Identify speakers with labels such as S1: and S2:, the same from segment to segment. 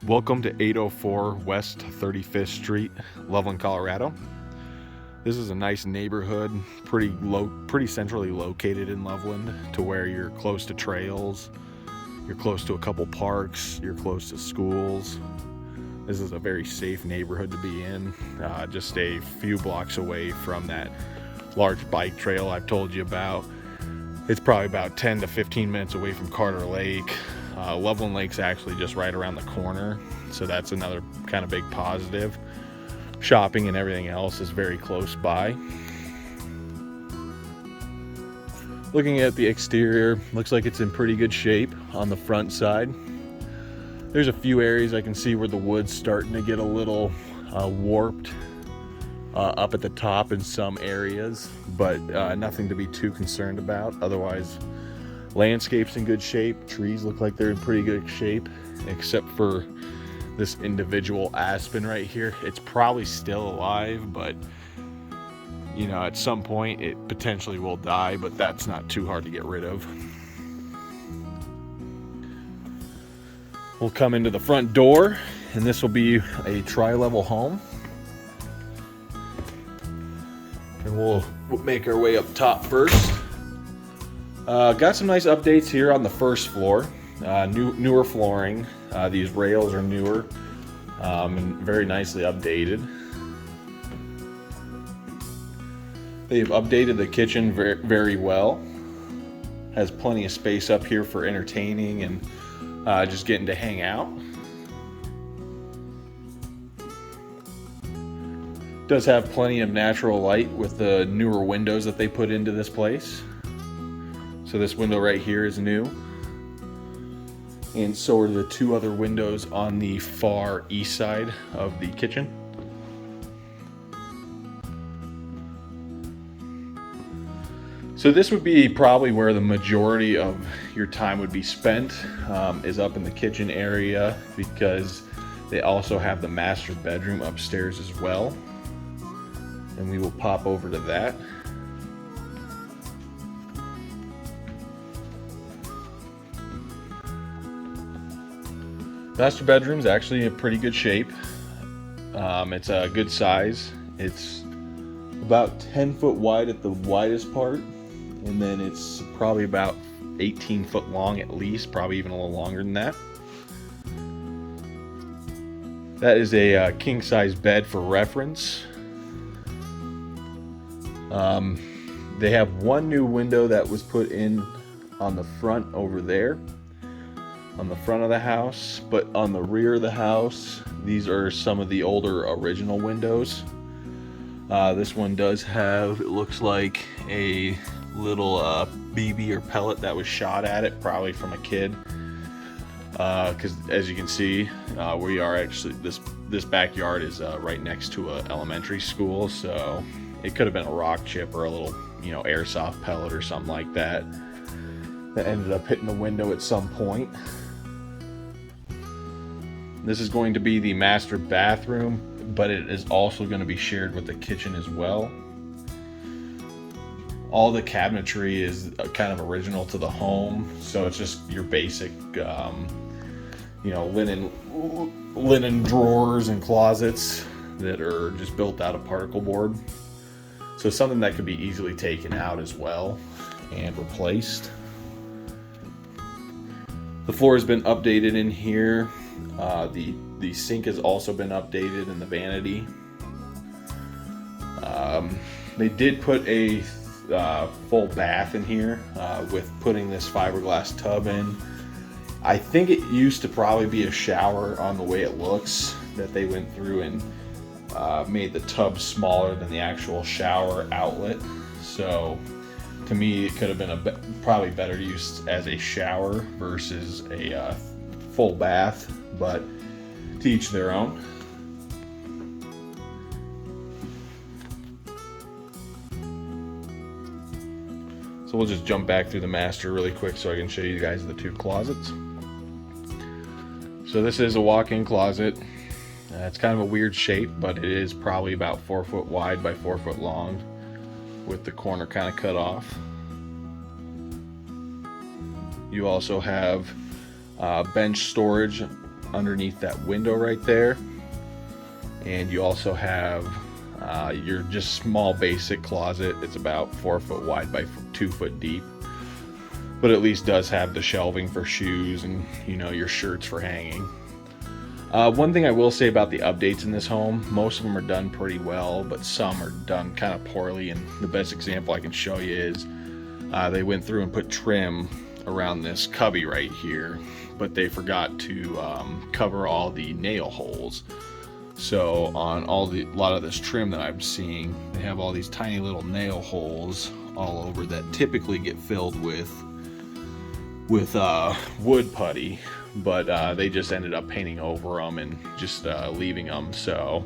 S1: Welcome to 804 West 35th Street, Loveland, Colorado. This is a nice neighborhood, pretty centrally located in Loveland, to where you're close to trails, you're close to a couple parks, you're close to schools. This is a very safe neighborhood to be in, just a few blocks away from that large bike trail I've told you about. It's probably about 10 to 15 minutes away from Carter Lake. Loveland Lake's actually just right around the corner, so that's another kind of big positive. Shopping and everything else is very close by. Looking at the exterior, looks like it's in pretty good shape on the front side. There's a few areas I can see where the wood's starting to get a little warped up at the top in some areas, but nothing to be too concerned about. Otherwise, landscape's in good shape. Trees look like they're in pretty good shape, except for this individual aspen right here. It's probably still alive, but you know, at some point it potentially will die, but that's not too hard to get rid of. We'll come into the front door, and this will be a tri-level home. And we'll make our way up top first. Got some nice updates here on the first floor. Newer flooring. These rails are newer and very nicely updated. They've updated the kitchen very well. Has plenty of space up here for entertaining and just getting to hang out. Does have plenty of natural light with the newer windows that they put into this place. So this window right here is new, and so are the two other windows on the far east side of the kitchen. So this would be probably where the majority of your time would be spent, is up in the kitchen area, because they also have the master bedroom upstairs as well. And we will pop over to that. Master bedroom's actually in pretty good shape. It's a good size. It's about 10 foot wide at the widest part, and then it's probably about 18 foot long at least, probably even a little longer than that. That is a king size bed for reference. They have one new window that was put in on the front over there, on the front of the house, but on the rear of the house, these are some of the older original windows. This one does have, it looks like, a little BB or pellet that was shot at it, probably from a kid. Because as you can see, we are actually, this backyard is right next to an elementary school, so it could have been a rock chip or a little, you know, airsoft pellet or something like that ended up hitting the window at some point. This is going to be the master bathroom, but it is also going to be shared with the kitchen as well. All the cabinetry is kind of original to the home, so it's just your basic, you know, linen drawers and closets that are just built out of particle board. So something that could be easily taken out as well and replaced. The floor has been updated in here. The sink has also been updated in the vanity. They did put a full bath in here with putting this fiberglass tub in. I think it used to probably be a shower on the way it looks, that they went through and made the tub smaller than the actual shower outlet. So to me, it could have been probably better used as a shower versus a full bath, but to each their own. So we'll just jump back through the master really quick so I can show you guys the two closets. So this is a walk-in closet. It's kind of a weird shape, but it is probably about 4 foot wide by 4 foot long, with the corner kind of cut off. You also have bench storage underneath that window right there. And you also have your just small basic closet. It's about 4 foot wide by 2 foot deep, but at least does have the shelving for shoes and, you know, your shirts for hanging. One thing I will say about the updates in this home, most of them are done pretty well, but some are done kind of poorly. And the best example I can show you is they went through and put trim around this cubby right here, but they forgot to cover all the nail holes. So on a lot of this trim that I'm seeing, they have all these tiny little nail holes all over that typically get filled with wood putty, but they just ended up painting over them and just leaving them. So,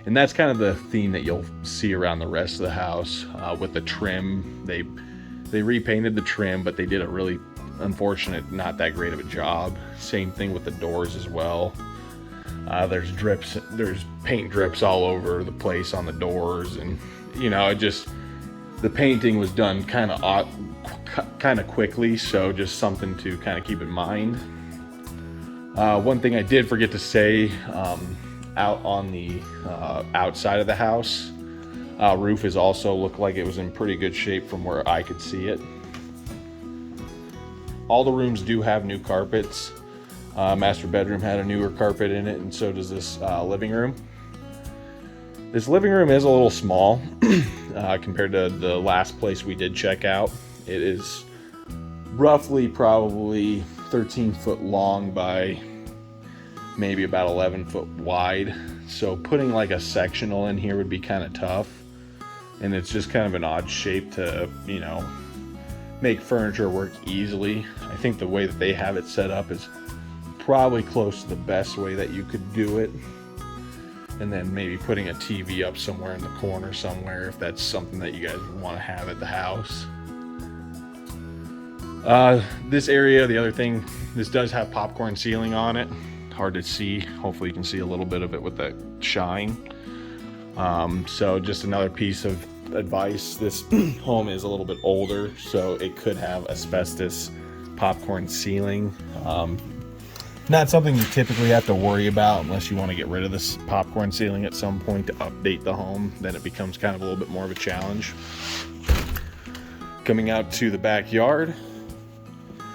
S1: and that's kind of the theme that you'll see around the rest of the house with the trim. They repainted the trim, but they did a really unfortunate, not that great of a job. Same thing with the doors as well. There's paint drips all over the place on the doors, and you know, the painting was done kind of quickly, so just something to kind of keep in mind. One thing I did forget to say, out on the outside of the house, roof is also looked like it was in pretty good shape from where I could see it. All the rooms do have new carpets. Master bedroom had a newer carpet in it, and so does this living room. This living room is a little small compared to the last place we did check out. It is roughly probably 13 foot long by maybe about 11 foot wide. So putting like a sectional in here would be kind of tough. And it's just kind of an odd shape to, you know, make furniture work easily. I think the way that they have it set up is probably close to the best way that you could do it. And then maybe putting a TV up somewhere in the corner somewhere if that's something that you guys want to have at the house. This area, the other thing, this does have popcorn ceiling on it. Hard to see. Hopefully you can see a little bit of it with that shine. So just another piece of advice. This home is a little bit older, so it could have asbestos popcorn ceiling. Not something you typically have to worry about unless you want to get rid of this popcorn ceiling at some point to update the home. Then it becomes kind of a little bit more of a challenge. Coming out to the backyard,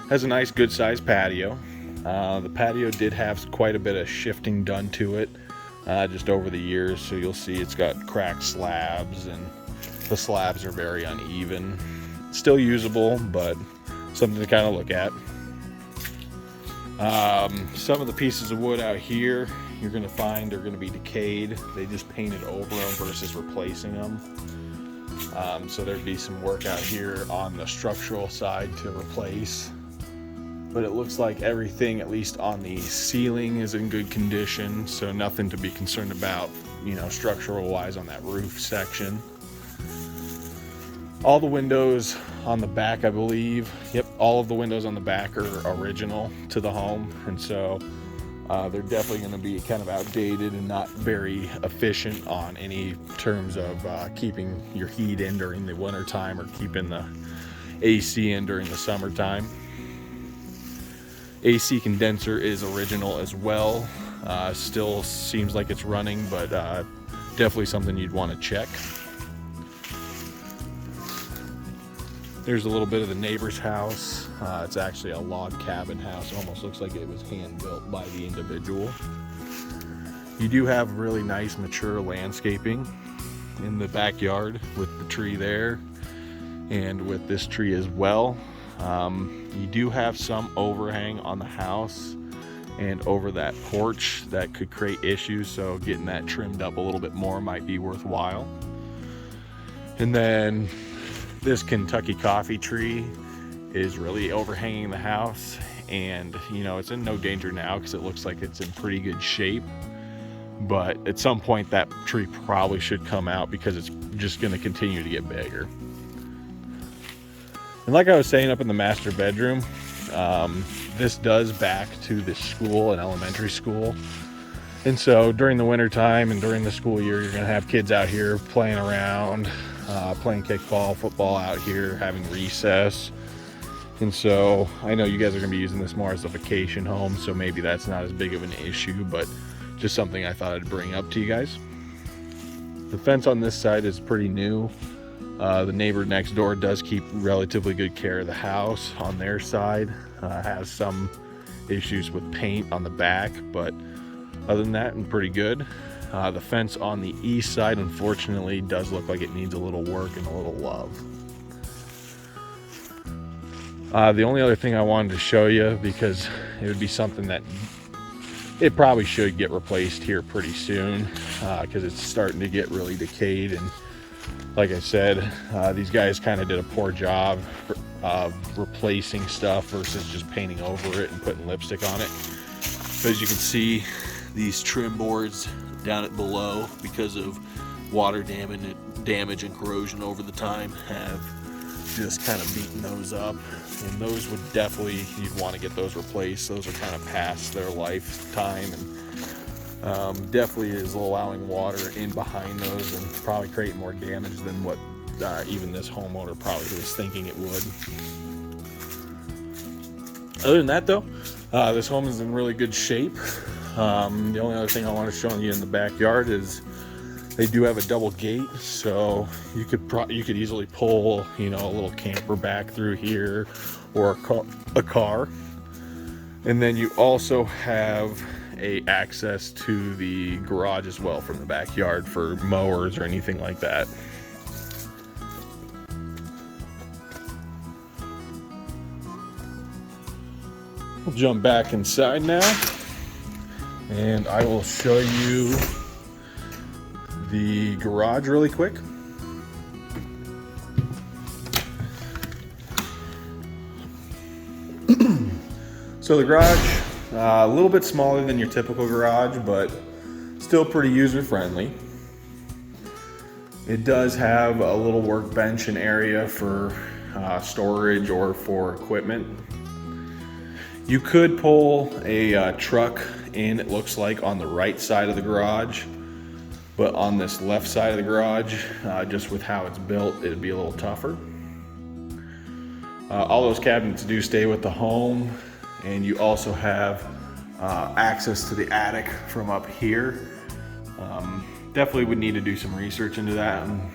S1: has a nice good sized patio. The patio did have quite a bit of shifting done to it just over the years, so you'll see it's got cracked slabs and the slabs are very uneven. Still usable, but something to kind of look at. Some of the pieces of wood out here you're going to find are going to be decayed. They just painted over them versus replacing them. So there'd be some work out here on the structural side to replace. But it looks like everything, at least on the ceiling, is in good condition. So nothing to be concerned about, you know, structural wise on that roof section. All the windows on the back, I believe, yep, all of the windows on the back are original to the home, and so they're definitely going to be kind of outdated and not very efficient on any terms of keeping your heat in during the winter time or keeping the AC in during the summertime. AC condenser is original as well. Still seems like it's running, but definitely something you'd want to check. There's a little bit of the neighbor's house. It's actually a log cabin house. It almost looks like it was hand built by the individual. You do have really nice mature landscaping in the backyard with the tree there and with this tree as well. You do have some overhang on the house and over that porch that could create issues, so getting that trimmed up a little bit more might be worthwhile. And then this Kentucky coffee tree is really overhanging the house, and you know, it's in no danger now because it looks like it's in pretty good shape, but at some point that tree probably should come out because it's just going to continue to get bigger. And like I was saying, up in the master bedroom, this does back to the school, an elementary school. And so during the winter time and during the school year, you're going to have kids out here playing around, playing kickball, football out here, having recess. And so I know you guys are going to be using this more as a vacation home, so maybe that's not as big of an issue, but just something I thought I'd bring up to you guys. The fence on this side is pretty new. The neighbor next door does keep relatively good care of the house on their side. Has some issues with paint on the back, but other than that, I'm pretty good. The fence on the east side, unfortunately, does look like it needs a little work and a little love. The only other thing I wanted to show you, because it would be something that it probably should get replaced here pretty soon, because it's starting to get really decayed. And like I said, these guys kind of did a poor job of replacing stuff versus just painting over it and putting lipstick on it. So as you can see, these trim boards down at below, because of water damage and corrosion over the time, have just kind of beaten those up. And those would definitely, you'd want to get those replaced. Those are kind of past their lifetime, and definitely is allowing water in behind those and probably creating more damage than what even this homeowner probably was thinking it would. Other than that though, this home is in really good shape. The only other thing I want to show you in the backyard is they do have a double gate, so you could easily pull, you know, a little camper back through here, or a car. And then you also have access to the garage as well from the backyard for mowers or anything like that. We'll jump back inside now, and I will show you the garage really quick. So the garage, a little bit smaller than your typical garage, but still pretty user friendly. It does have a little workbench and area for storage or for equipment. You could pull a truck in, it looks like, on the right side of the garage, but on this left side of the garage, just with how it's built, it'd be a little tougher. All those cabinets do stay with the home, and you also have access to the attic from up here. Definitely would need to do some research into that. And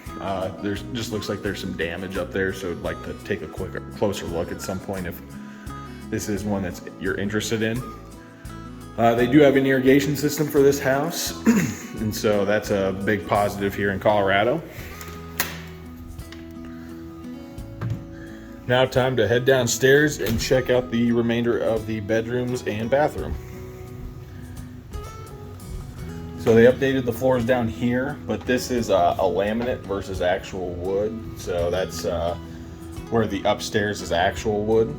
S1: there's just looks like there's some damage up there, so I'd like to take a closer look at some point if this is one that you're interested in. They do have an irrigation system for this house, and so that's a big positive here in Colorado. Now time to head downstairs and check out the remainder of the bedrooms and bathroom. So they updated the floors down here, but this is a laminate versus actual wood. So that's where the upstairs is actual wood.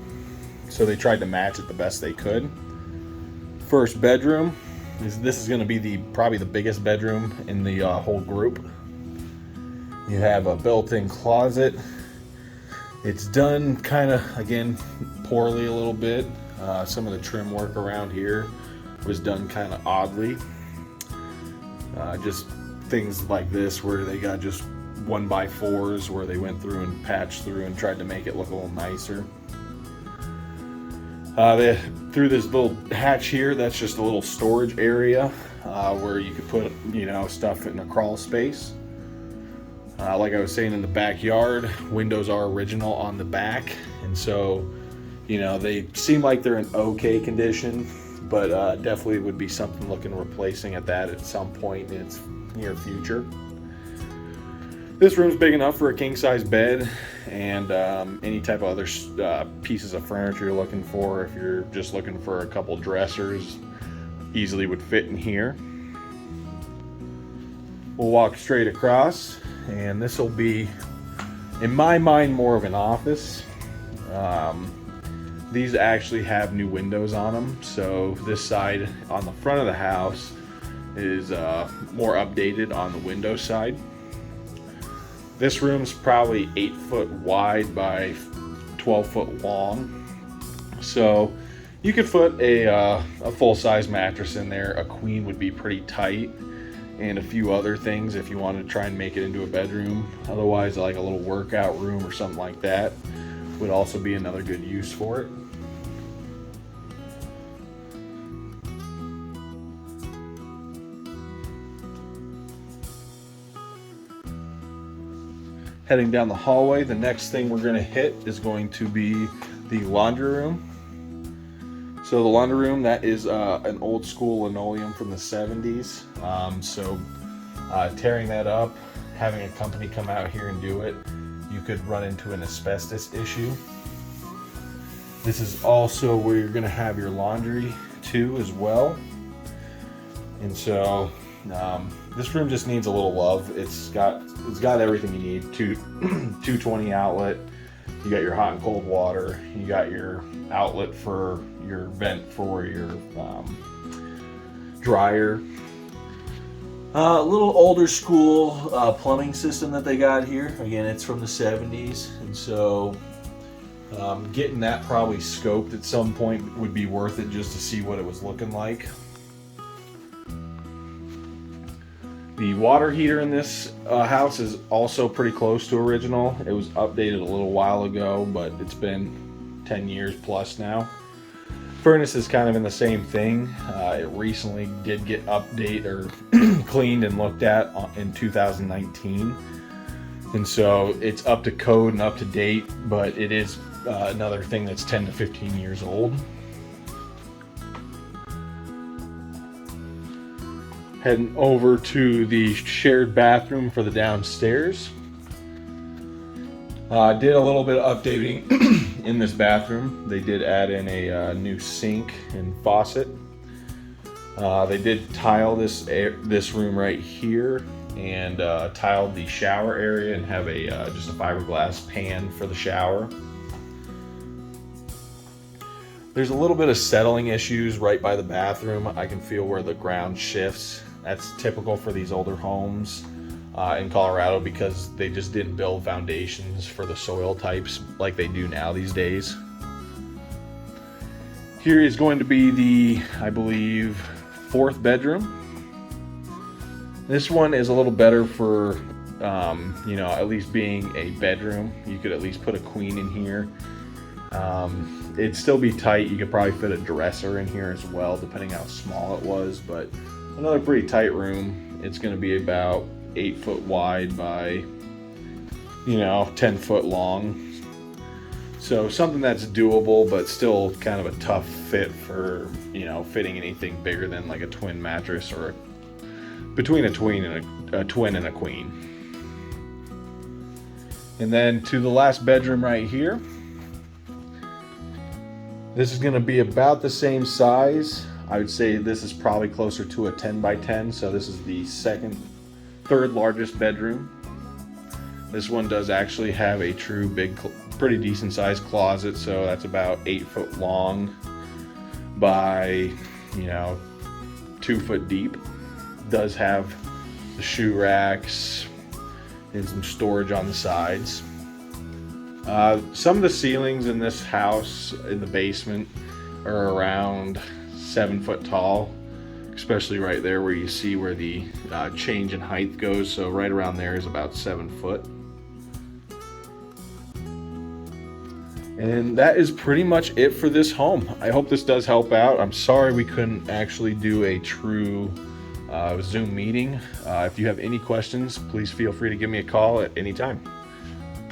S1: So they tried to match it the best they could. First bedroom this is going to be probably the biggest bedroom in the whole group. You have a built-in closet. It's done kind of, again, poorly a little bit. Some of the trim work around here was done kind of oddly. Just things like this where they got just 1x4s where they went through and patched through and tried to make it look a little nicer. Through this little hatch here, that's just a little storage area where you could put, you know, stuff in a crawl space. Like I was saying, in the backyard, windows are original on the back, and so, you know, they seem like they're in okay condition, but definitely would be something looking replacing at some point in its near future. This room's big enough for a king-size bed and any type of other pieces of furniture you're looking for. If you're just looking for a couple dressers, easily would fit in here. We'll walk straight across, and this will be, in my mind, more of an office. These actually have new windows on them, so this side on the front of the house is more updated on the window side. This room's probably 8 foot wide by 12 foot long, so you could put a full-size mattress in there. A queen would be pretty tight, and a few other things if you wanted to try and make it into a bedroom. Otherwise, like a little workout room or something like that. would also be another good use for it. Heading down the hallway, the next thing we're going to hit is going to be the laundry room. So the laundry room, that is an old school linoleum from the 70s. Tearing that up, having a company come out here and do it, you could run into an asbestos issue. This is also where you're going to have your laundry too as well. And so this room just needs a little love. It's got everything you need. 220 outlet. You got your hot and cold water. You got your outlet for your vent for your dryer. A little older school plumbing system that they got here. Again, it's from the 70s, and so getting that probably scoped at some point would be worth it just to see what it was looking like. The water heater in this house is also pretty close to original. It was updated a little while ago, but it's been 10 years plus now. Furnace is kind of in the same thing. It recently did get updated or cleaned and looked at in 2019. And so it's up to code and up to date, but it is another thing that's 10 to 15 years old. Heading over to the shared bathroom for the downstairs. Did a little bit of updating in this bathroom. They did add in a new sink and faucet. They did tile this room right here and tiled the shower area and have just a fiberglass pan for the shower. There's a little bit of settling issues right by the bathroom. I can feel where the ground shifts. That's typical for these older homes in Colorado because they just didn't build foundations for the soil types like they do now these days. Here is going to be the, I believe, 4th bedroom. This one is a little better for, at least being a bedroom. You could at least put a queen in here. It'd still be tight. You could probably fit a dresser in here as well, depending how small it was, but another pretty tight room. It's going to be about 8 foot wide by 10 foot long, so something that's doable but still kind of a tough fit for fitting anything bigger than like a twin mattress or between a twin and a queen. And then to the last bedroom right here, this is going to be about the same size. I would say this is probably closer to a 10 by 10, so this is the third largest bedroom. This one does actually have a true big, pretty decent sized closet, so that's about 8 foot long by 2 foot deep. Does have the shoe racks and some storage on the sides. Some of the ceilings in this house in the basement are around 7 foot tall, especially right there where you see where the change in height goes. So right around there is about 7 foot. And that is pretty much it for this home. I hope this does help out. I'm sorry we couldn't actually do a true Zoom meeting. If you have any questions, please feel free to give me a call at any time.